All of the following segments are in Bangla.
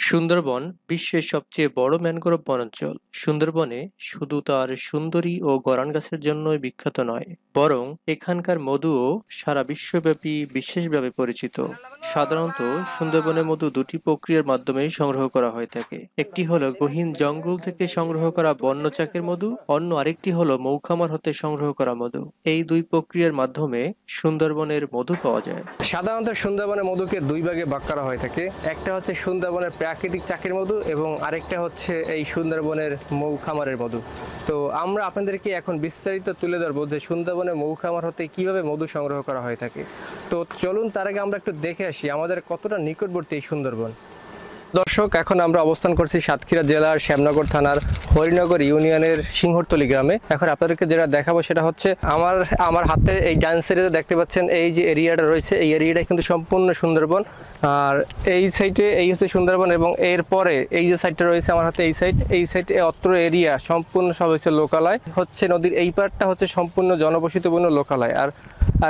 সুন্দরবন বিশ্বের সবচেয়ে বড় ম্যানগ্রোভ বনাঞ্চল। সুন্দরবনে শুধু তার সুন্দরী ও গরান গাছের জন্যই বিখ্যাত নয়, বরং এখানকার মধুও সারা বিশ্বব্যাপী বিশেষভাবে পরিচিত। সাধারণত সুন্দরবনের মধু দুটি প্রক্রিয়ার মাধ্যমেই সংগ্রহ করা হয়ে থাকে। একটি হলো গহীন জঙ্গল থেকে সংগ্রহ করা বন্য চাকের মধু, অন্য আরেকটি হলো মৌখামার হতে সংগ্রহ করা মধু। এই দুই প্রক্রিয়ার মাধ্যমে সুন্দরবনের মধু পাওয়া যায়। সাধারণত সুন্দরবনের মধুকে দুই ভাগে ভাগ করা হয়ে থাকে। একটা হচ্ছে সুন্দরবনের প্রাকৃতিক চাকের মধু এবং আরেকটা হচ্ছে এই সুন্দরবনের মৌখামারের মধু। তো আমরা আপনাদেরকে এখন বিস্তারিত তুলে ধরবো যে সুন্দরবনের মৌখামার হতে কিভাবে মধু সংগ্রহ করা হয়ে থাকে। তো চলুন তার আগে আমরা একটু দেখে আসি আমাদের কতটা নিকটবর্তী এই সুন্দরবন। দর্শক, এখন আমরা অবস্থান করছি সাতক্ষীরা জেলার শ্যামনগর থানার হরিনগর ইউনিয়নের সিংহরতলি গ্রামে। এখন আপনাদেরকে যেটা দেখাবো সেটা হচ্ছে আমার হাতের এই ডান সাইডে দেখতে পাচ্ছেন এই যে এরিয়াটা রয়েছে, এই এরিয়াটা কিন্তু সম্পূর্ণ সুন্দরবন। আর এই সাইডে এই হচ্ছে সুন্দরবন এবং এরপরে এই যে সাইডটা রয়েছে আমার হাতে এই সাইড অত্র এরিয়া সম্পূর্ণ সব হচ্ছে লোকালয়। হচ্ছে নদীর এই পারটা হচ্ছে সম্পূর্ণ জনবসতিপূর্ণ লোকালয়, আর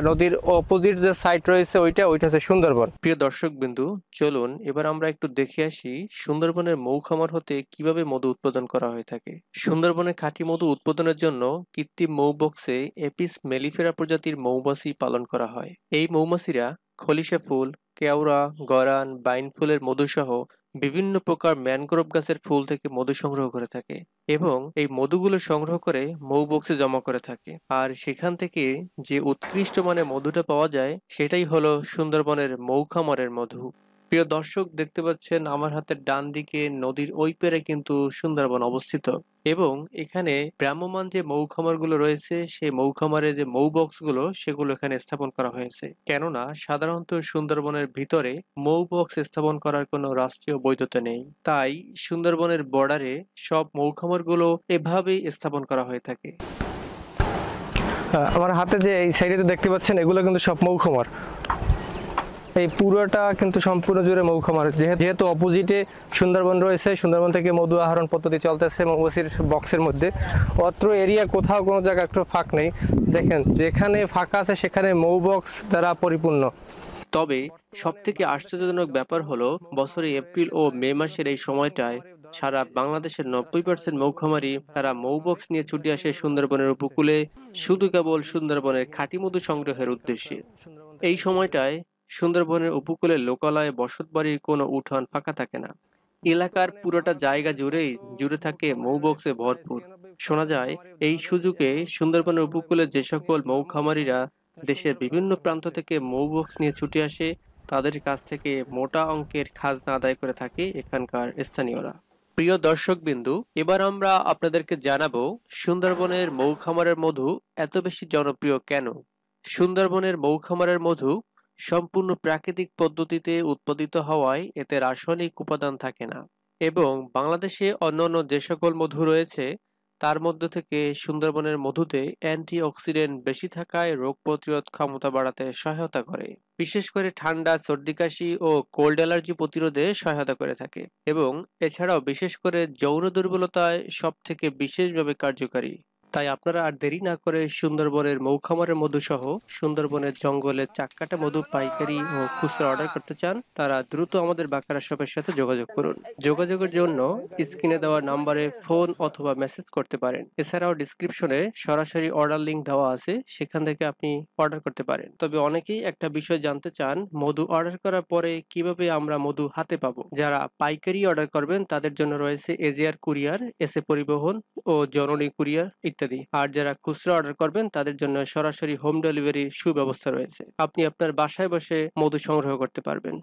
নদীর অপোজিট যে সাইড রয়েছে ওইটা হচ্ছে সুন্দরবন। প্রিয় দর্শক বিন্দু, চলুন এবার আমরা একটু দেখে আসি সুন্দরবনের মৌখামার হতে কিভাবে মধু উৎপাদন করা হয়ে থাকে। সুন্দরবনের খাঁটি মধু উৎপাদনের জন্য কৃত্রিম মৌবক্সে এপিস মেলিফেরা প্রজাতির মৌমাছি পালন করা হয়। এই মৌমাছিরা খলিশা ফুল, কেওড়া, গরান, বাইন ফুলের মধুসহ বিভিন্ন প্রকার ম্যানগ্রোভ গাছের ফুল থেকে মধু সংগ্রহ করে থাকে এবং এই মধুগুলো সংগ্রহ করে মৌবক্সে জমা করে থাকে। আর সেখান থেকে যে উৎকৃষ্ট মানের মধুটা পাওয়া যায় সেটাই হলো সুন্দরবনের মৌখামারের মধু। প্রিয় দর্শক, দেখতে পাচ্ছেন আমার হাতের ডান দিকে নদীর ওই পারে কিন্তু সুন্দরবন অবস্থিত এবং এখানে ভ্রাম্যমাণ যে মৌখামারগুলো রয়েছে সেই মৌখামারে যে মৌবক্স গুলো সেগুলো এখানে স্থাপন করা হয়েছে, কেননা সাধারণত সুন্দরবনের ভিতরে মৌবক্স স্থাপন করার কোনো রাষ্ট্রীয় বৈধতা নেই। তাই সুন্দরবনের বর্ডারে সব মৌখামারগুলো এভাবেই স্থাপন করা হয়ে থাকে। আমার হাতে যে এই সাইডে দেখতে পাচ্ছেন এগুলো কিন্তু সব মৌখামার। এই পুরোটা কিন্তু সম্পূর্ণ জুড়ে মৌখামার। যেহেতু অপোজিটে সুন্দরবন রয়েছে, সুন্দরবন থেকে মধু আহরণ পদ্ধতি চলতেছে মৌমাছির বক্সের মধ্যে। অত্র এরিয়া কোথাও কোনো জায়গা একটু ফাঁক নেই। দেখেন যেখানে ফাঁকা আছে সেখানে মৌ বক্স দ্বারা পরিপূর্ণ। তবে সবথেকে আশ্চর্যজনক ব্যাপার হলো বছরে এপ্রিল ও মে মাসের এই সময়টায় সারা বাংলাদেশের 90% মৌখামারি তারা মৌবক্স নিয়ে ছুটে আসে সুন্দরবনের উপকূলে, শুধু কেবল সুন্দরবনের খাঁটি মধু সংগ্রহের উদ্দেশ্যে। এই সময়টায় সুন্দরবনের উপকূলে লোকালয়ে বসতবাড়ির কোনো উঠান ফাঁকা থাকে না। এলাকার পুরোটা জায়গা জুড়ে থাকে মৌবক্সে ভরপুর। শোনা যায় এই সুযোগে সুন্দরবনের উপকূলে যে সকল মৌখামারিরা দেশের বিভিন্ন প্রান্ত থেকে মৌবক্স নিয়ে ছুটে আসে তাদের কাছ থেকে মোটা অঙ্কের খাজনা আদায় করে থাকে এখানকার স্থানীয়রা। প্রিয় দর্শকবিন্দু, এবার আমরা আপনাদেরকে জানাবো সুন্দরবনের মৌখামারের মধু এত বেশি জনপ্রিয় কেন। সুন্দরবনের মৌখামারের মধু সম্পূর্ণ প্রাকৃতিক পদ্ধতিতে উৎপাদিত হওয়ায় এতে রাসায়নিক উপাদান থাকে না এবং বাংলাদেশে অন্যান্য যে সকল মধু রয়েছে তার মধ্যে থেকে সুন্দরবনের মধুতে অ্যান্টিঅক্সিডেন্ট বেশি থাকায় রোগ প্রতিরোধ ক্ষমতা বাড়াতে সহায়তা করে, বিশেষ করে ঠান্ডা, সর্দি কাশি ও কোল্ড অ্যালার্জি প্রতিরোধে সহায়তা করে থাকে এবং এছাড়াও বিশেষ করে যৌন দুর্বলতায় সব থেকে বিশেষভাবে কার্যকারী। তাই আপনারা আর দেরি না করে সুন্দরবনের মৌখামারের মধু সহ সুন্দরবনের জঙ্গলের চাক্কাটা মধু পাইকারি ও খুচরা অর্ডার করতে চান তারা দ্রুত আমাদের বাকারা শপের সাথে যোগাযোগ করুন। যোগাযোগের জন্য স্ক্রিনে দেওয়া নাম্বারে ফোন অথবা মেসেজ করতে পারেন। এছাড়াও ডিসক্রিপশনে সরাসরি অর্ডার লিংক দেওয়া আছে, সেখান থেকে আপনি অর্ডার করতে পারেন। তবে অনেকেই একটা বিষয় জানতে চান, মধু অর্ডার করার পরে কিভাবে আমরা মধু হাতে পাবো। যারা পাইকারি অর্ডার করবেন তাদের জন্য রয়েছে এজিআর কুরিয়ার, এসএ পরিবহন ও জননী কুরিয়ার ইত্যাদি। আর যারা খুচরা অর্ডার করবেন তাদের জন্য সরাসরি হোম ডেলিভারির সুব্যবস্থা রয়েছে। আপনি আপনার বাসায় বসে মধু সংগ্রহ করতে পারবেন।